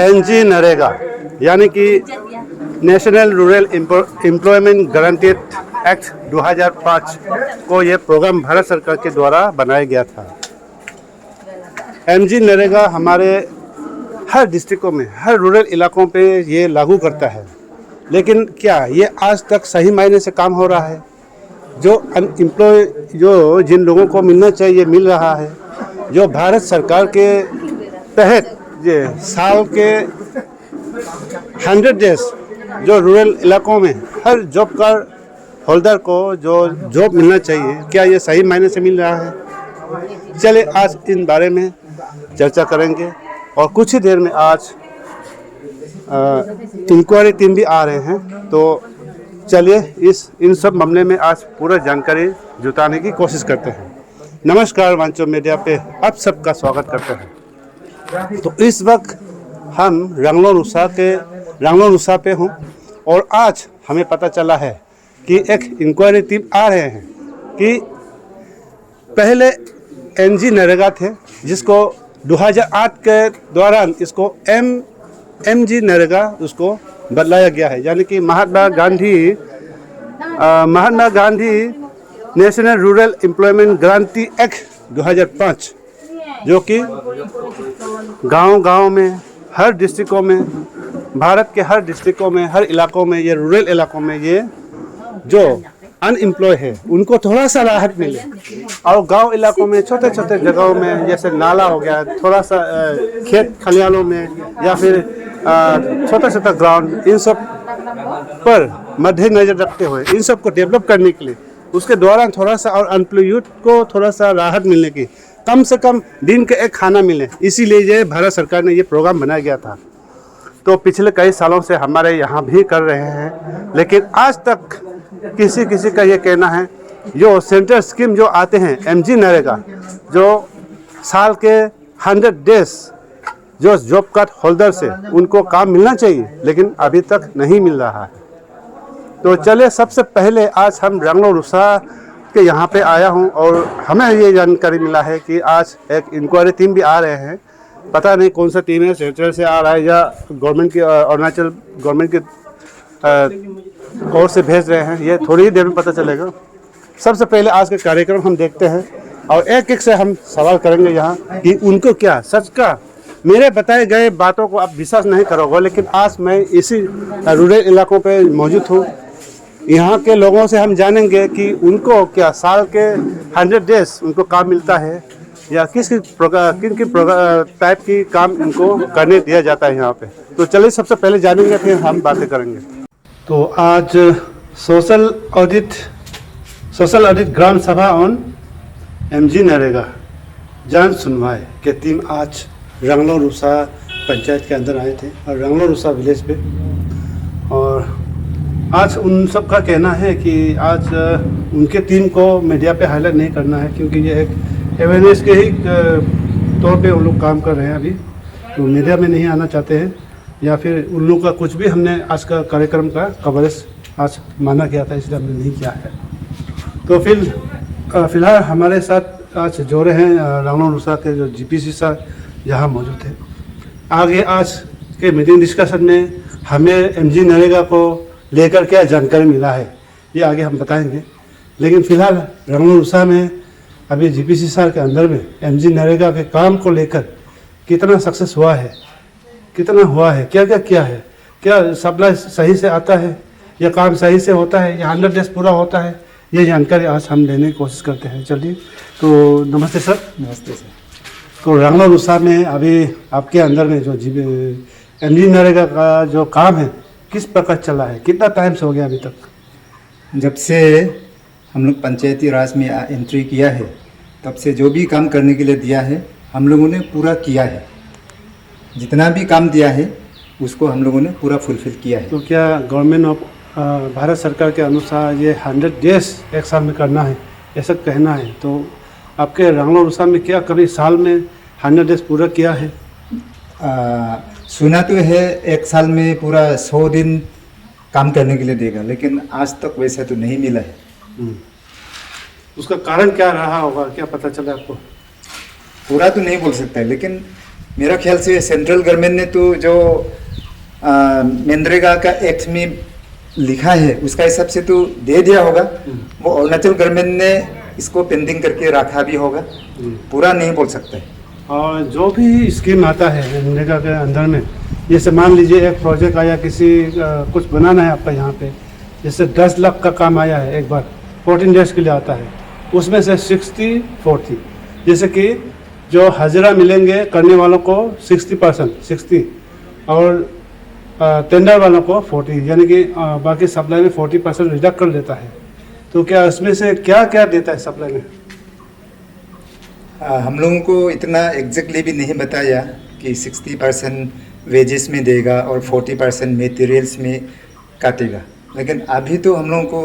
NG NREGA यानी कि national Rural Employment Guarantee Act 2005 को ये प्रोग्राम भारत सरकार के द्वारा बनाया गया था। एनजी नरेगा हमारे हर डिस्ट्रिक्टों में, हर रूरल इलाकों पे ये लागू करता है, लेकिन क्या ये आज तक सही मायने से काम हो रहा है? जो अनएम्प्लॉय जो जिन लोगों को मिलना चाहिए मिल रहा है? जो भारत सरकार के तहत ये साल के 100 डेज जो रूरल इलाकों में हर जॉब कार्ड होल्डर को जो जॉब मिलना चाहिए, क्या ये सही मायने से मिल रहा है? चलिए आज इन बारे में चर्चा करेंगे और कुछ ही देर में आज इंक्वायरी टीम भी आ रहे हैं, तो चलिए इन सब मामले में आज पूरा जानकारी जुटाने की कोशिश करते हैं। नमस्कार, वांचो मीडिया पे आप सबका स्वागत करते हैं। तो इस वक्त हम रंगलो नुसा पे हूँ और आज हमें पता चला है कि एक इंक्वायरी टीम आ रहे हैं कि पहले एनजी नरेगा थे, जिसको 2008 के दौरान इसको एमजी नरेगा उसको बदलाया गया है, यानी कि Mahatma Gandhi National Rural Employment Guarantee Act 2005 जो कि गांव में, हर डिस्ट्रिक्टों में, भारत के हर डिस्ट्रिक्टों में, हर इलाकों में, ये रूरल इलाकों में ये जो अनएम्प्लॉय है उनको थोड़ा सा राहत मिले, और गांव इलाकों में छोटे छोटे जगहों में जैसे नाला हो गया, थोड़ा सा खेत खलिहानों में या फिर छोटा छोटा ग्राउंड, इन सब पर मद्देनजर रखते हुए इन सब को डेवलप करने के लिए उसके दौरान थोड़ा सा और अनएम्प्लॉय यूथ को थोड़ा सा राहत मिलने की, कम से कम दिन का एक खाना मिले, इसीलिए ये भारत सरकार ने ये प्रोग्राम बनाया गया था। तो पिछले कई सालों से हमारे यहाँ भी कर रहे हैं, लेकिन आज तक किसी का ये कहना है जो सेंट्रल स्कीम जो आते हैं एमजी नरेगा, जो साल के 100 डेज जो जॉब कार्ड होल्डर से उनको काम मिलना चाहिए, लेकिन अभी तक नहीं मिल रहा है। तो चलिए सबसे पहले आज हम रंगलो रुसा के यहाँ पे आया हूँ और हमें ये जानकारी मिला है कि आज एक इंक्वायरी टीम भी आ रहे हैं। पता नहीं कौन सा टीम है, सेंट्रल से आ रहा है या गवर्नमेंट की, अरुणाचल गवर्नमेंट की ओर से भेज रहे हैं, ये थोड़ी ही देर में पता चलेगा। सबसे पहले आज के कार्यक्रम हम देखते हैं और एक एक से हम सवाल करेंगे यहाँ कि उनको क्या सच का, मेरे बताए गए बातों को आप विश्वास नहीं करोगे, लेकिन आज मैं इसी रूरल इलाकों पे मौजूद हूँ। यहाँ के लोगों से हम जानेंगे कि उनको क्या साल के 100 डेज उनको काम मिलता है या किन टाइप की काम उनको करने दिया जाता है यहाँ पे। तो चलिए सबसे पहले जानेंगे, फिर हम बातें करेंगे। तो आज सोशल ऑडिट ग्राम सभा ऑन एमजी नरेगा जन सुनवाई के टीम आज रंगलो रुसा पंचायत के अंदर आए थे और रंगलो रुसा विलेज पे, और आज उन सब का कहना है कि आज उनके टीम को मीडिया पे हाईलाइट नहीं करना है, क्योंकि ये एक अवेयरनेस के ही तौर पे उन लोग काम कर रहे हैं अभी, तो मीडिया में नहीं आना चाहते हैं, या फिर उन लोग का कुछ भी हमने आज का कार्यक्रम का कवरेज आज माना गया था, इसलिए हमने नहीं किया है। तो फिलहाल हमारे साथ आज जोड़े हैं रंगलो रुसा के जो जीपीसी सर यहाँ मौजूद है। आगे आज के मीटिंग डिस्कशन में हमें एमजी नरेगा को लेकर क्या जानकारी मिला है ये आगे हम बताएंगे, लेकिन फिलहाल रंगलो रुसा में अभी जीपीसी सर के अंदर में एमजी नरेगा के काम को लेकर कितना सक्सेस हुआ है, कितना हुआ है, क्या क्या किया है, क्या सप्लाई सही से आता है या काम सही से होता है या 100 डेज पूरा होता है, ये जानकारी आज हम लेने की कोशिश करते हैं। चलिए, तो नमस्ते सर। नमस्ते सर। तो रंगलो रुसा में अभी आपके अंदर में जो एमजी नरेगा का जो काम है किस प्रकार चला है, कितना टाइम से हो गया अभी तक? जब से हम लोग पंचायती राज में एंट्री किया है तब से जो भी काम करने के लिए दिया है हम लोगों ने पूरा किया है, जितना भी काम दिया है उसको हम लोगों ने पूरा फुलफिल किया है। तो क्या गवर्नमेंट ऑफ भारत सरकार के अनुसार ये 100 डेज एक साल में करना है, ऐसा कहना है, तो आपके रंगलो रुसा में क्या कभी साल में 100 डेज पूरा किया है? सुना तो है एक साल में पूरा 100 दिन काम करने के लिए देगा, लेकिन आज तक वैसा तो नहीं मिला है। उसका कारण क्या रहा होगा, क्या पता चला आपको? पूरा तो नहीं बोल सकता है, लेकिन मेरा ख्याल से सेंट्रल गवर्नमेंट ने तो जो मनरेगा का एक्ट में लिखा है उसका हिसाब से तो दे दिया होगा। वो अरुणाचल गवर्नमेंट ने इसको पेंडिंग करके रखा भी होगा, पूरा नहीं बोल सकते। और जो भी स्कीम आता है मनरेगा के अंदर में, जैसे मान लीजिए एक प्रोजेक्ट आया, किसी कुछ बनाना है आपका यहाँ पे, जैसे 10 लाख का काम आया है एक बार, 14 डेज के लिए आता है, उसमें से 60-40, जैसे कि जो हाजिरा मिलेंगे करने वालों को 60% और टेंडर वालों को 40, यानी कि बाकी सप्लाई में 40% रिडक्ट कर देता है। तो क्या इसमें से क्या क्या देता है सप्लाई में? हम लोगों को इतना एग्जैक्टली भी नहीं बताया कि 60% वेजेस में देगा और 40% मटेरियल्स में काटेगा, लेकिन अभी तो हम लोगों को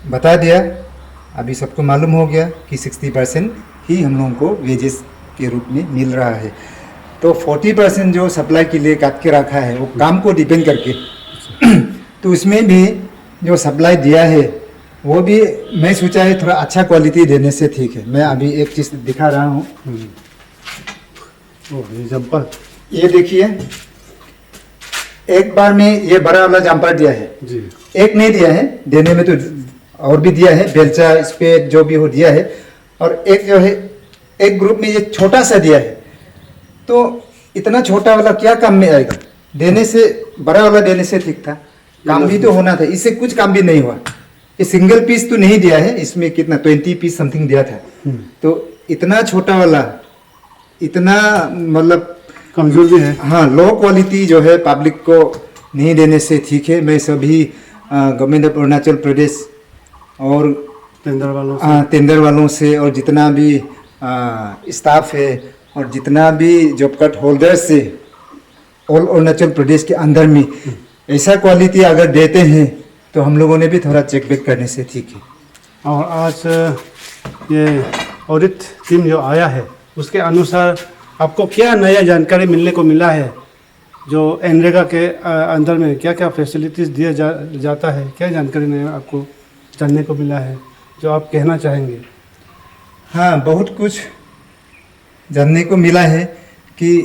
बता दिया, अभी सबको मालूम हो गया कि 60% ही हम लोगों को वेजेस के रूप में मिल रहा है। तो 40% जो सप्लाई के लिए काट के रखा है वो काम को डिपेंड करके तो उसमें भी जो सप्लाई दिया है वो भी मैं सोचा है थोड़ा अच्छा क्वालिटी देने से ठीक है। मैं अभी एक चीज़ दिखा रहा हूँ, जम्पर, ये देखिए, एक बार में ये बड़ा वाला जम्पर दिया है जी, एक नहीं दिया है, देने में तो और भी दिया है, बेलचा इस पे जो भी हो दिया है, और एक जो है एक ग्रुप में ये छोटा सा दिया है। तो इतना छोटा वाला क्या काम में आएगा, देने से बड़ा वाला देने से ठीक था, काम भी तो होना था, इससे कुछ काम भी नहीं हुआ। ये सिंगल पीस तो नहीं दिया है, इसमें कितना 20 पीस समथिंग दिया था। तो इतना छोटा वाला, इतना मतलब कमजोर भी है। हाँ, लो क्वालिटी जो है पब्लिक को नहीं देने से ठीक है। मैं सभी गवर्नमेंट ऑफ अरुणाचल प्रदेश और टेंडर वालों से और जितना भी स्टाफ है और जितना भी जॉब कार्ड होल्डर्स से ऑल अरुणाचल प्रदेश के अंदर में ऐसा क्वालिटी अगर देते हैं तो हम लोगों ने भी थोड़ा चेक बैक करने से ठीक है। और आज ये ऑडिट टीम जो आया है उसके अनुसार आपको क्या नया जानकारी मिलने को मिला है, जो मनरेगा के अंदर में क्या क्या फैसिलिटीज़ दिया जाता है, क्या जानकारी नया आपको जानने को मिला है जो आप कहना चाहेंगे? हाँ, बहुत कुछ जानने को मिला है कि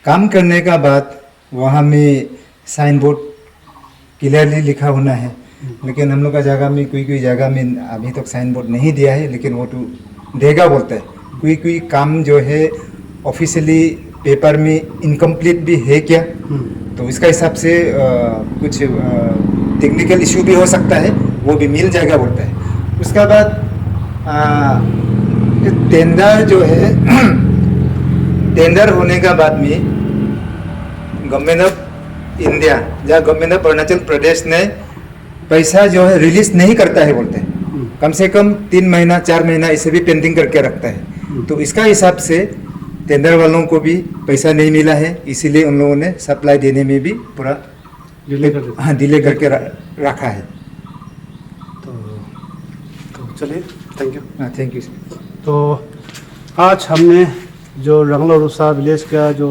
काम करने का बाद वहाँ में साइन बोर्ड क्लियरली लिखा होना है, लेकिन हम लोग का जगह में कोई जगह में अभी तक साइन बोर्ड नहीं दिया है, लेकिन वो तो देगा बोलता है। कोई काम जो है ऑफिशियली पेपर में इनकम्प्लीट भी है क्या, तो इसका हिसाब से कुछ टेक्निकल इशू भी हो सकता है, वो भी मिल जाएगा बोलता है। उसके बाद टेंडर जो है टेंडर होने का बाद में गवर्नमेंट ऑफ इंडिया या गवर्नमेंट ऑफ अरुणाचल प्रदेश ने पैसा जो है रिलीज नहीं करता है बोलते हैं, कम से कम 3 महीना 4 महीना इसे भी पेंडिंग करके रखता है। तो इसका हिसाब से टेंडर वालों को भी पैसा नहीं मिला है, इसीलिए उन लोगों ने सप्लाई देने में भी पूरा डिले करके रखा है। तो चलिए, थैंक यू। Thank you. तो आज हमने जो रंगलो रुसा विलेज का जो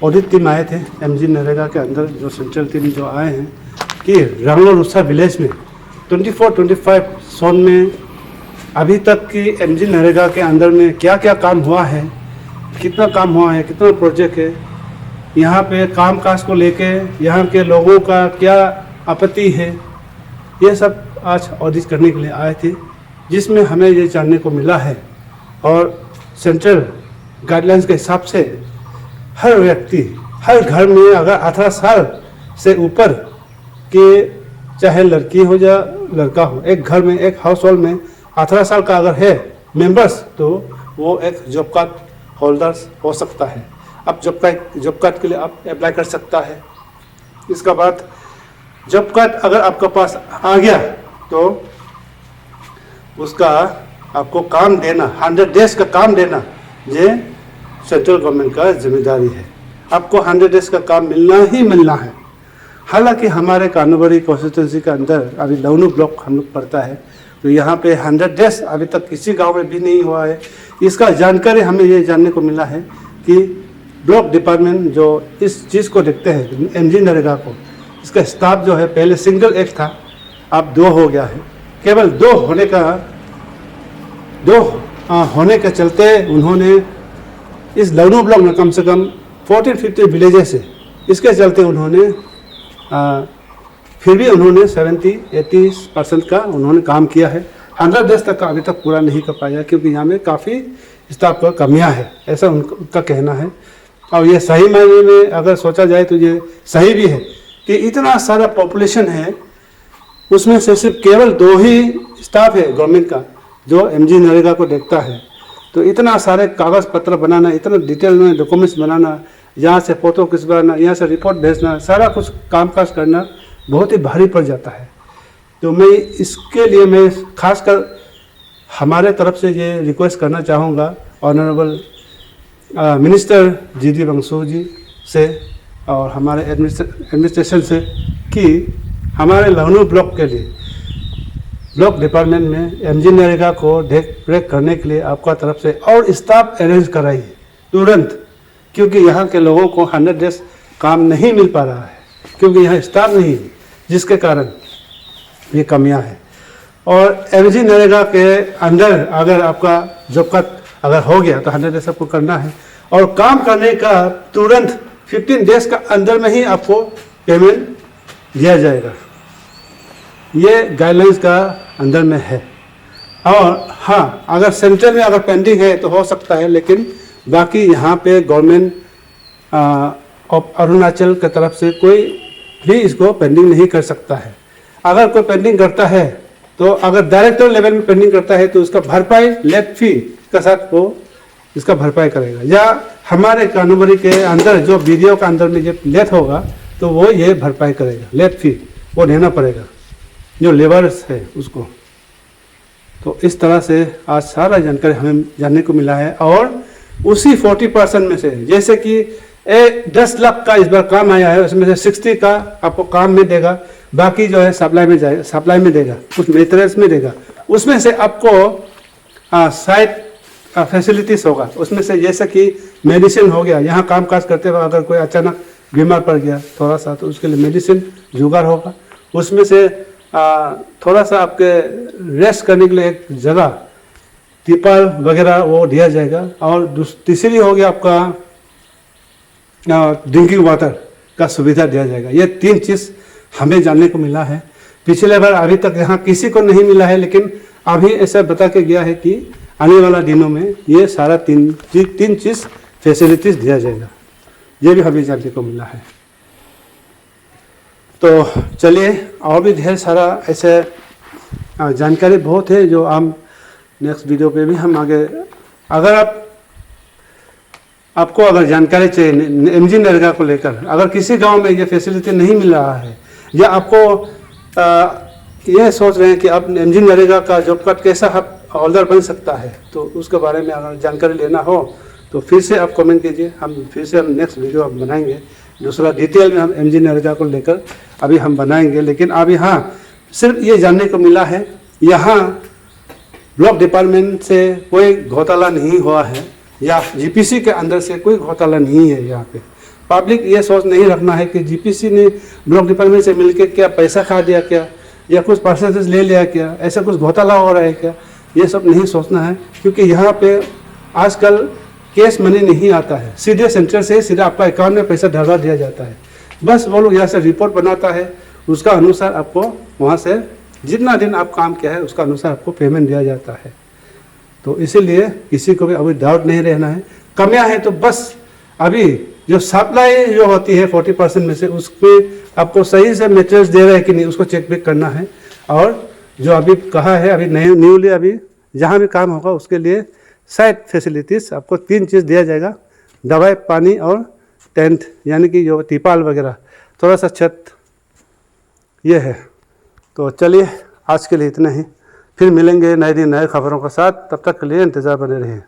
ऑडिट टीम आए थे एमजी नरेगा के अंदर, जो सेंट्रल टीम जो आए हैं, कि रंगलो रुसा विलेज में 24-25 जोन में अभी तक की एमजी नरेगा के अंदर में क्या क्या काम हुआ है, कितना काम हुआ है, कितना प्रोजेक्ट है, यहाँ पे काम काज को लेके यहाँ के लोगों का क्या आपत्ति है, ये सब आज ऑडिट करने के लिए आए थे, जिसमें हमें ये जानने को मिला है। और सेंट्रल गाइडलाइंस के हिसाब से हर व्यक्ति, हर घर में अगर 18 साल से ऊपर के, चाहे लड़की हो या लड़का हो, एक घर में, एक हाउस होल्ड में 18 साल का अगर है मेंबर्स, तो वो एक जॉब कार्ड होल्डर्स हो सकता है। अब जॉब कार्ड के लिए आप अप्लाई कर सकता है। इसका बाद जॉब कार्ड अगर आपके पास आ गया तो उसका आपको काम देना, 100 डेज का काम देना, ये सेंट्रल गवर्नमेंट का जिम्मेदारी है। आपको 100 डेज का काम मिलना ही मिलना है। हालांकि हमारे कानूबरी कॉन्स्टिट्यूंसी के अंदर अभी लवनू ब्लॉक हम लोग पड़ता है, तो यहाँ पे 100 डेज अभी तक किसी गांव में भी नहीं हुआ है। इसका जानकारी हमें ये जानने को मिला है कि ब्लॉक डिपार्टमेंट जो इस चीज़ को देखते हैं, एमजी नरेगा को, इसका स्टाफ जो है पहले सिंगल एक था, अब 2 हो गया है। केवल 2 होने के चलते उन्होंने इस लखनऊ ब्लॉक में कम से कम 14-15 विलेजेस है। इसके चलते उन्होंने फिर भी उन्होंने 70-80% का उन्होंने काम किया है। 100 डेज तक का अभी तक पूरा नहीं कर पाया, क्योंकि यहाँ में काफ़ी स्टाफ का कमियाँ है, ऐसा उनका कहना है। और ये सही मायने में अगर सोचा जाए तो ये सही भी है कि इतना सारा पॉपुलेशन है, उसमें से सिर्फ केवल 2 ही स्टाफ है गवर्नमेंट का जो MG नरेगा को देखता है। तो इतना सारे कागज़ पत्र बनाना, इतना डिटेल में डॉक्यूमेंट्स बनाना, यहाँ से फ़ोटो खिंचवाना, यहाँ से रिपोर्ट भेजना, सारा कुछ कामकाज करना बहुत ही भारी पड़ जाता है। तो मैं इसके लिए मैं खासकर हमारे तरफ से ये रिक्वेस्ट करना चाहूँगा ऑनरेबल मिनिस्टर GD वांगसु जी से और हमारे एडमिनिस्ट्रेशन से कि हमारे लखनऊ ब्लॉक के लिए ब्लॉक डिपार्टमेंट में MG नरेगा को देख रेख करने के लिए आपका तरफ से और स्टाफ अरेंज कराइए तुरंत, क्योंकि यहाँ के लोगों को 100 डेज काम नहीं मिल पा रहा है, क्योंकि यहाँ स्टाफ नहीं है, जिसके कारण ये कमियाँ हैं। और MG नरेगा के अंदर अगर आपका जॉब कार्ड अगर हो गया तो 100 डेज आपको करना है, और काम करने का तुरंत 15 डेज का अंदर में ही आपको पेमेंट दिया जाएगा। ये गाइडलाइंस का अंदर में है। और हाँ, अगर सेंट्रल में अगर पेंडिंग है तो हो सकता है, लेकिन बाकी यहाँ पे गवर्नमेंट ऑफ अरुणाचल की तरफ से कोई भी इसको पेंडिंग नहीं कर सकता है। अगर कोई पेंडिंग करता है तो अगर डायरेक्टर लेवल में पेंडिंग करता है तो उसका भरपाई लेट फी के साथ वो इसका भरपाई करेगा, या हमारे कानूबरी के अंदर जो वीडियो का अंदर में जो लेट होगा तो वो ये भरपाई करेगा, लेट फी वो देना पड़ेगा जो लेबर्स है उसको। तो इस तरह से आज सारा जानकारी हमें जानने को मिला है। और उसी 40% में से, जैसे कि 10 लाख का इस बार काम आया है, उसमें से 60 का आपको काम में देगा, बाकी जो है सप्लाई में जाएगा, सप्लाई में देगा, कुछ मेटेरियल्स में देगा। उसमें से आपको साइड फैसिलिटीज़ होगा, उसमें से जैसे कि मेडिसिन हो गया, यहाँ काम काज करते वक्त अगर कोई अचानक बीमार पड़ गया थोड़ा सा तो उसके लिए मेडिसिन जुगाड़ होगा। उसमें से थोड़ा सा आपके रेस्ट करने के लिए एक जगह तिरपाल वगैरह वो दिया जाएगा। और तीसरी हो गया आपका ड्रिंकिंग वाटर का सुविधा दिया जाएगा। ये 3 चीज़ हमें जानने को मिला है। पिछले बार अभी तक यहाँ किसी को नहीं मिला है, लेकिन अभी ऐसा बता के गया है कि आने वाला दिनों में ये सारा 3 चीज़ फैसिलिटीज़ दिया जाएगा। ये भी हमें जानने को मिला है। तो चलिए, और भी ढेर सारा ऐसे जानकारी बहुत है जो हम नेक्स्ट वीडियो पे भी हम आगे, अगर आपको अगर जानकारी चाहिए MG नरेगा को लेकर, अगर किसी गांव में ये फैसिलिटी नहीं मिल रहा है, या आपको ये सोच रहे हैं कि आप MG नरेगा का जॉब कार्ड कैसा होल्डर बन सकता है, तो उसके बारे में अगर जानकारी लेना हो तो फिर से आप कमेंट कीजिए। फिर से हम नेक्स्ट वीडियो हम बनाएंगे, दूसरा डिटेल में हम MG नरेगा को लेकर अभी हम बनाएंगे। लेकिन अभी हाँ, सिर्फ ये जानने को मिला है यहाँ ब्लॉक डिपार्टमेंट से कोई घोटाला नहीं हुआ है, या GPC के अंदर से कोई घोटाला नहीं है। यहाँ पे पब्लिक ये सोच नहीं रखना है कि GPC ने ब्लॉक डिपार्टमेंट से मिलकर क्या पैसा खा दिया क्या, या कुछ परसेंटेज ले लिया क्या, ऐसा कुछ घोटाला हो रहा है क्या, ये सब नहीं सोचना है। क्योंकि यहाँ पे आजकल कैश मनी नहीं आता है, सीधे सेंटर से सीधा आपका अकाउंट में पैसा डलवा दिया जाता है। बस वो लोग यहाँ से रिपोर्ट बनाता है, उसका अनुसार आपको वहाँ से जितना दिन आप काम किया है उसका अनुसार आपको पेमेंट दिया जाता है। तो इसीलिए किसी को भी अभी डाउट नहीं रहना है। कमियां हैं तो बस अभी जो सप्लाई जो होती है 40% में से, उसमें आपको सही से मटेरियल्स दे रहे हैं कि नहीं उसको चेक भी करना है। और जो अभी कहा है, अभी न्यूली अभी जहाँ भी काम होगा उसके लिए साइड फैसिलिटीज़ आपको 3 चीज़ दिया जाएगा, दवाई, पानी और टेंट, यानी कि जो तिरपाल वगैरह, थोड़ा सा छत, ये है। तो चलिए, आज के लिए इतना ही, फिर मिलेंगे नए दिन नए खबरों के साथ। तब तक के लिए इंतज़ार बने रहिए।